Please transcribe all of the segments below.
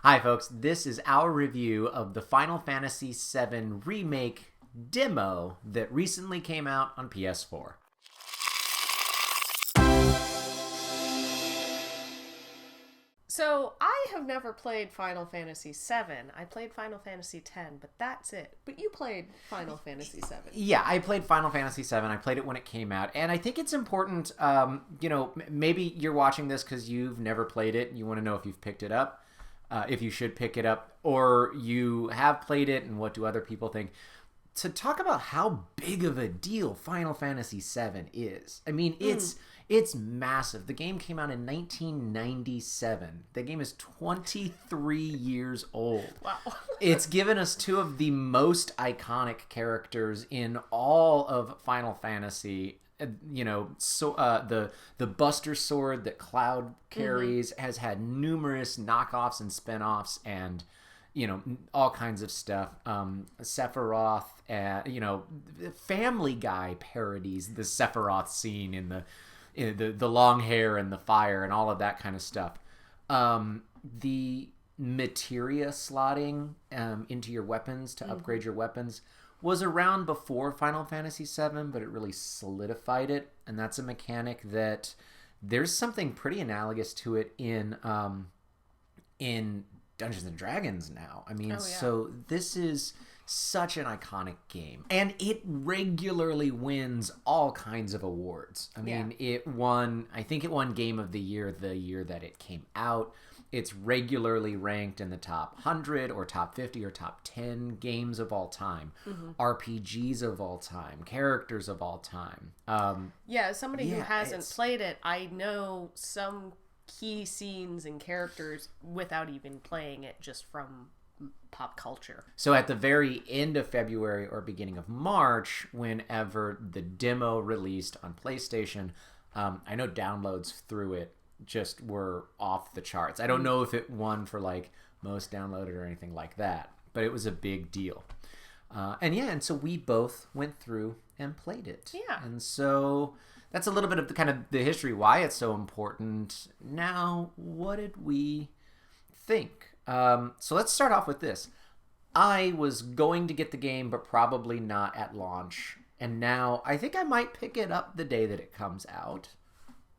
Hi, folks. This is our review of the Final Fantasy VII Remake demo that recently came out on PS4. So, I have never played Final Fantasy VII. I played Final Fantasy X, but that's it. But you played Final Fantasy VII. Yeah, I played Final Fantasy VII. I played it when it came out. And I think it's important, maybe you're watching this because you've never played it. You want to know if you've picked it up, if you should pick it up, or you have played it and what do other people think. To talk about how big of a deal Final Fantasy VII is. I mean, it's massive. The game came out in 1997. The game is 23 years old. Wow. It's given us two of the most iconic characters in all of Final Fantasy. The Buster Sword that Cloud carries has had numerous knockoffs and spinoffs and all kinds of stuff. Sephiroth, Family Guy parodies the Sephiroth scene in the long hair and the fire and all of that kind of stuff. The materia slotting into your weapons to upgrade your weapons was around before Final Fantasy VII, but it really solidified it. And that's a mechanic that there's something pretty analogous to it in Dungeons and Dragons now. I mean, So this is such an iconic game, and it regularly wins all kinds of awards. I mean, I think it won Game of the Year the year that it came out. It's regularly ranked in the top 100 or top 50 or top 10 games of all time, RPGs of all time, characters of all time. As somebody who hasn't played it, I know some key scenes and characters without even playing it, just from pop culture. So at the very end of February or beginning of March, whenever the demo released on PlayStation, I know downloads through it just were off the charts. I don't know if it won for like most downloaded or anything like that, but it was a big deal. And so we both went through and played it. Yeah. And so that's a little bit of the history, why it's so important. Now, what did we think? So let's start off with this. I was going to get the game, but probably not at launch. And now I think I might pick it up the day that it comes out.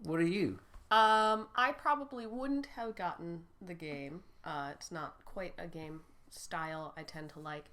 What are you? I probably wouldn't have gotten the game. It's not quite a game style I tend to like.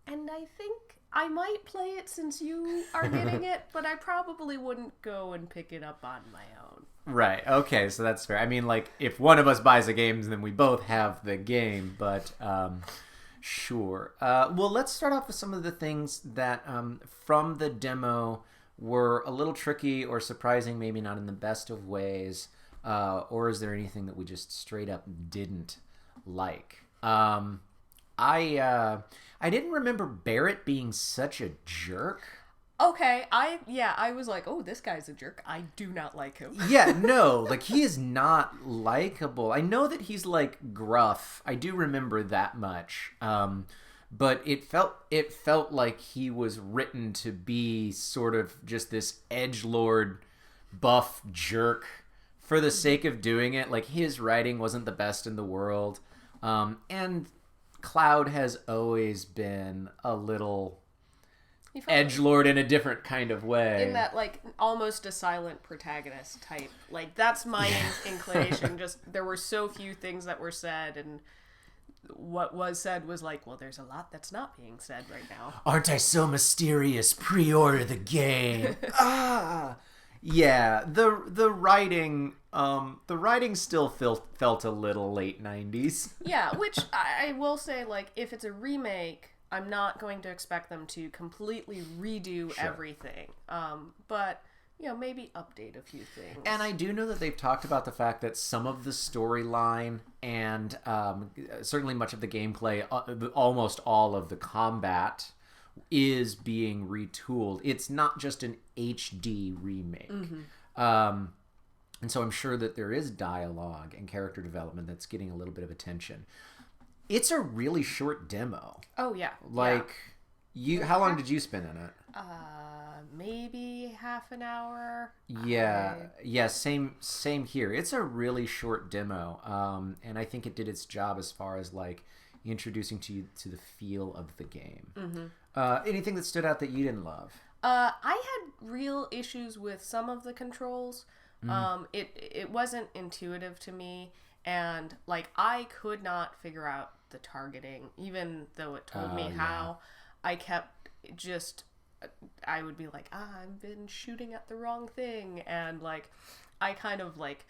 And I think I might play it since you are getting it, but I probably wouldn't go and pick it up on my own. Right. Okay, so that's fair. I mean, like, if one of us buys a game, then we both have the game, but sure. Well, let's start off with some of the things that from the demo were a little tricky or surprising, maybe not in the best of ways, or is there anything that we just straight up didn't like? I didn't remember Barrett being such a jerk. Okay, I was like, oh, this guy's a jerk. I do not like him. Yeah, no, like, he is not likable. I know that he's, like, gruff. I do remember that much. But it felt like he was written to be sort of just this edgelord buff jerk for the sake of doing it. Like, his writing wasn't the best in the world. And Cloud has always been a little edgelord in a different kind of way. In that, like, almost a silent protagonist type. Like, that's my inclination. Just, there were so few things that were said, and what was said was like, well, there's a lot that's not being said right now. Aren't I so mysterious? Pre-order the game. Yeah, the writing still felt a little late 90s. Yeah, which I will say, like, if it's a remake, I'm not going to expect them to completely redo everything. But, maybe update a few things. And I do know that they've talked about the fact that some of the storyline and certainly much of the gameplay, almost all of the combat, is being retooled. It's not just an HD remake. And so I'm sure that there is dialogue and character development that's getting a little bit of attention. It's a really short demo. Oh, yeah. Like, How long did you spend in it? Maybe half an hour. Yeah, same here. It's a really short demo, and I think it did its job as far as like introducing to you to the feel of the game. Anything that stood out that you didn't love? I had real issues with some of the controls. It wasn't intuitive to me, and like I could not figure out the targeting, even though it told me how. I kept I would be like, I've been shooting at the wrong thing, and like I kind of like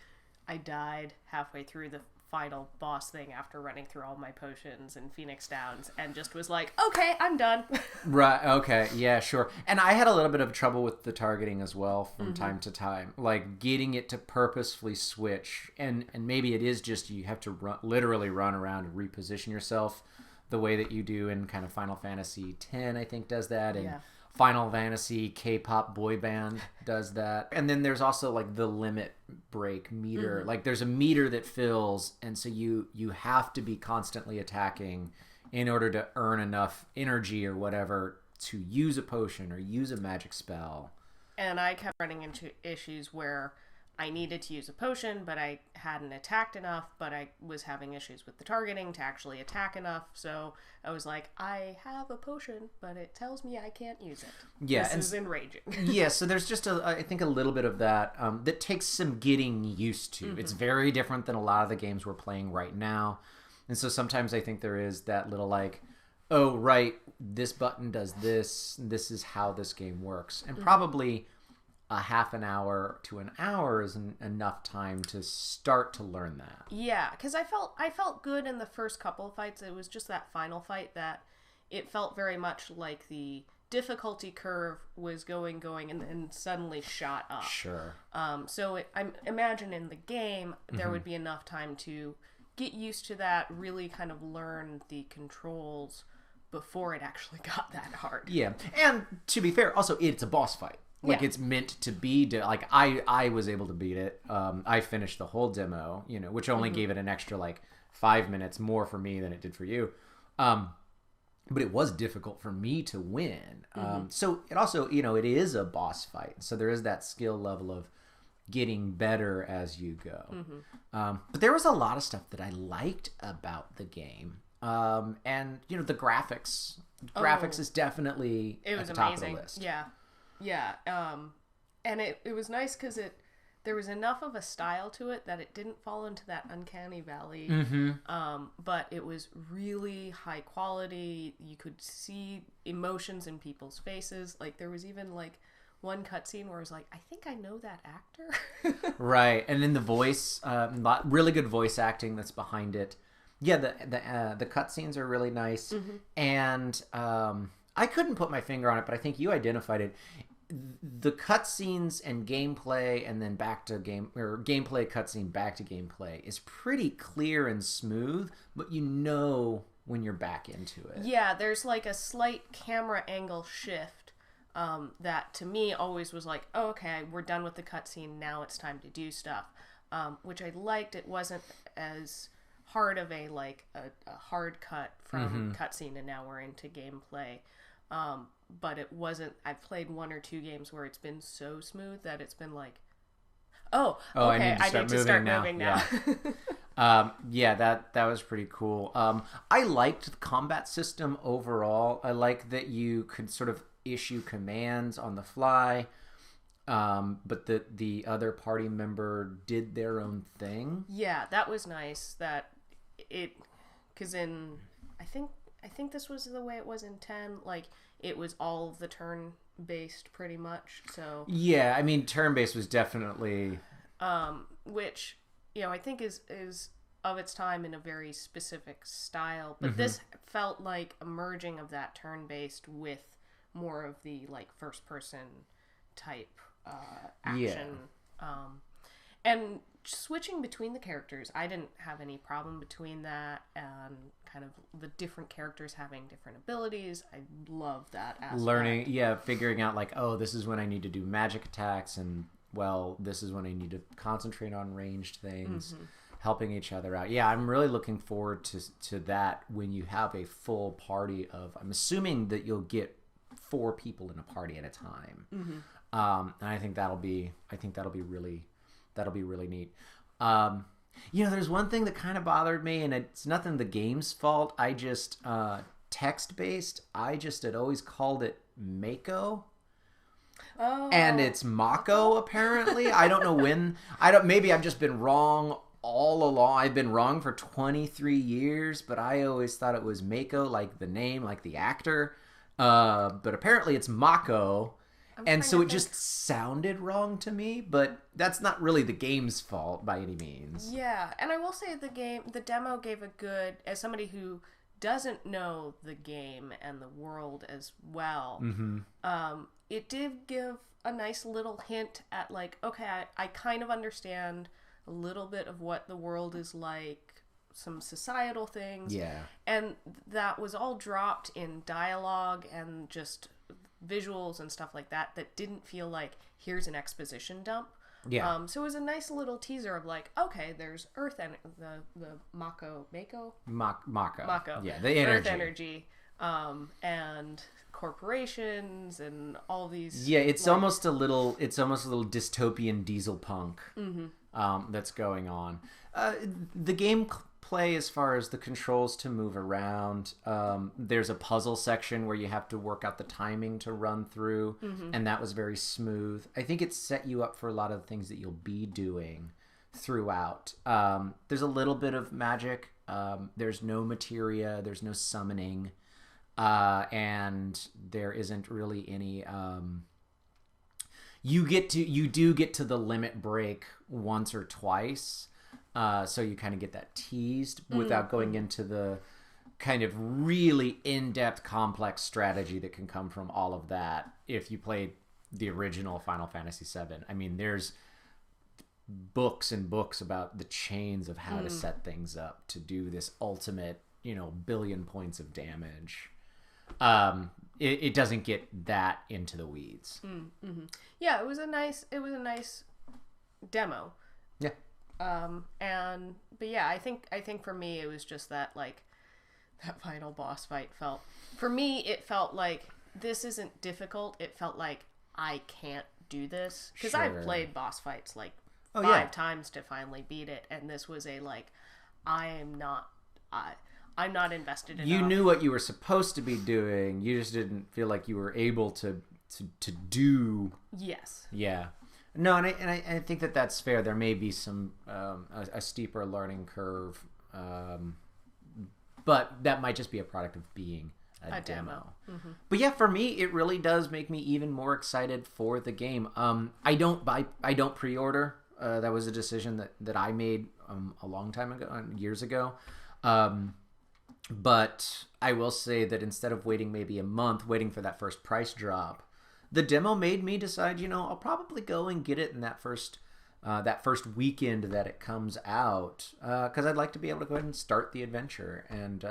I died halfway through the final boss thing after running through all my potions in Phoenix Downs, and just was like, okay, I'm done. Right, okay, yeah, sure. And I had a little bit of trouble with the targeting as well from time to time, like getting it to purposefully switch, and maybe it is just you have to literally run around and reposition yourself the way that you do in kind of Final Fantasy X, I think, does that, and Final Fantasy K-pop boy band does that. And then there's also like the limit break meter. Like there's a meter that fills, and so you have to be constantly attacking in order to earn enough energy or whatever to use a potion or use a magic spell. And I kept running into issues where I needed to use a potion, but I hadn't attacked enough, but I was having issues with the targeting to actually attack enough. So I was like, I have a potion, but it tells me I can't use it. Yeah, this is enraging. Yeah, so there's just, I think, a little bit of that that takes some getting used to. It's very different than a lot of the games we're playing right now. And so sometimes I think there is that little like, oh, right, this button does this. This is how this game works. And probably a half an hour to an hour is enough time to start to learn that. Yeah, because I felt good in the first couple of fights. It was just that final fight that it felt very much like the difficulty curve was going, and then suddenly shot up. Sure. So I imagine in the game there would be enough time to get used to that, really kind of learn the controls before it actually got that hard. Yeah, and to be fair, also it's a boss fight. Like it's meant to be, like I was able to beat it. I finished the whole demo, which only gave it an extra like 5 minutes more for me than it did for you. But it was difficult for me to win. So it also, it is a boss fight. So there is that skill level of getting better as you go. But there was a lot of stuff that I liked about the game. And, the graphics. Graphics is definitely at the top of the list. Yeah, and it was nice because there was enough of a style to it that it didn't fall into that uncanny valley. But it was really high quality. You could see emotions in people's faces. Like there was even like one cutscene where I was like, I think I know that actor. Right, and then the voice, really good voice acting that's behind it. Yeah, the cutscenes are really nice, and I couldn't put my finger on it, but I think you identified it. The cutscenes and gameplay, and then back to gameplay cutscene back to gameplay is pretty clear and smooth, but when you're back into it. Yeah, there's like a slight camera angle shift that to me always was like, oh, okay, we're done with the cutscene, now it's time to do stuff, which I liked. It wasn't as hard of a hard cut from cutscene and now we're into gameplay. But it wasn't. I've played one or two games where it's been so smooth that it's been like, okay, I need to start moving now. Yeah, that was pretty cool. I liked the combat system overall. I like that you could sort of issue commands on the fly, but the other party member did their own thing. Yeah, that was nice. Because I think this was the way it was in 10. Like it was all of the turn based pretty much. So yeah, I mean turn based was definitely which I think is of its time in a very specific style. But this felt like a merging of that turn based with more of the like first person type action. And switching between the characters, I didn't have any problem between that, and kind of the different characters having different abilities. I love that aspect. Figuring out like, oh, this is when I need to do magic attacks, and well, this is when I need to concentrate on ranged things. helping each other out. Yeah, I'm really looking forward to that when you have a full party of. I'm assuming that you'll get 4 people in a party at a time, and I think that'll be really neat. There's one thing that kind of bothered me, and it's nothing the game's fault. I just text based. I just had always called it Mako. Oh. And it's Mako apparently. I don't know when. Maybe I've just been wrong all along. I've been wrong for 23 years, but I always thought it was Mako, like the name, like the actor. But apparently it's Mako. And so it just sounded wrong to me, but that's not really the game's fault by any means. Yeah, and I will say the demo gave a good, as somebody who doesn't know the game and the world as well, it did give a nice little hint at like, okay, I kind of understand a little bit of what the world is like, some societal things. Yeah. And that was all dropped in dialogue and just visuals and stuff like that didn't feel like here's an exposition dump. Yeah. So it was a nice little teaser of like, okay, there's Earth and the Mako. Yeah, the energy. Earth energy, and corporations and all these. Yeah, it's almost a little dystopian diesel punk that's going on. The gameplay, as far as the controls to move around, there's a puzzle section where you have to work out the timing to run through, and that was very smooth. I think it set you up for a lot of the things that you'll be doing throughout. There's a little bit of magic. There's no materia. There's no summoning. And there isn't really any. You do get to the limit break once or twice, so you kind of get that teased without going into the kind of really in-depth, complex strategy that can come from all of that. If you played the original Final Fantasy VII, I mean, there's books and books about the chains of how to set things up to do this ultimate, billion points of damage. It doesn't get that into the weeds. Yeah, it was a nice demo. Yeah. But yeah, I think for me it was just that like that final boss fight felt like this isn't difficult. It felt like I can't do this because I've played boss fights like 5 times to finally beat it, and this was a like I'm not invested enough. You knew what you were supposed to be doing. You just didn't feel like you were able to do. Yes. Yeah. No, and I think that's fair. There may be some a steeper learning curve, but that might just be a product of being a demo. But yeah, for me, it really does make me even more excited for the game. I don't pre-order. That was a decision that I made a long time ago, years ago. But I will say that instead of waiting maybe a month, waiting for that first price drop, the demo made me decide, I'll probably go and get it in that first weekend that it comes out, because I'd like to be able to go ahead and start the adventure. And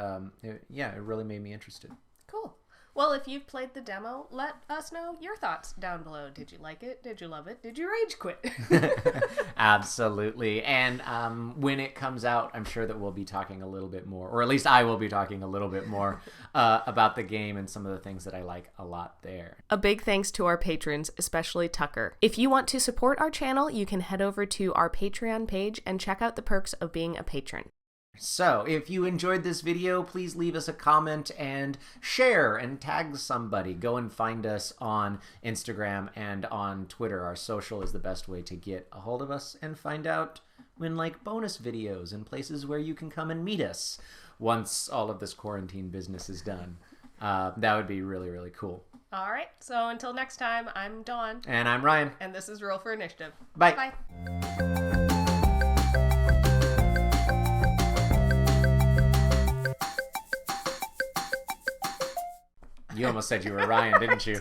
it really made me interested. Cool. Well, if you've played the demo, let us know your thoughts down below. Did you like it? Did you love it? Did you rage quit? Absolutely. And when it comes out, I'm sure that we'll be talking a little bit more, or at least I will be talking a little bit more about the game and some of the things that I like a lot there. A big thanks to our patrons, especially Tucker. If you want to support our channel, you can head over to our Patreon page and check out the perks of being a patron. So, if you enjoyed this video, please leave us a comment and share and tag somebody. Go and find us on Instagram and on Twitter. Our social is the best way to get a hold of us and find out when bonus videos and places where you can come and meet us once all of this quarantine business is done. That would be really, really cool. All right. So, until next time, I'm Dawn. And I'm Ryan. And this is Roll for Initiative. Bye. Bye. You almost said you were Ryan, didn't you?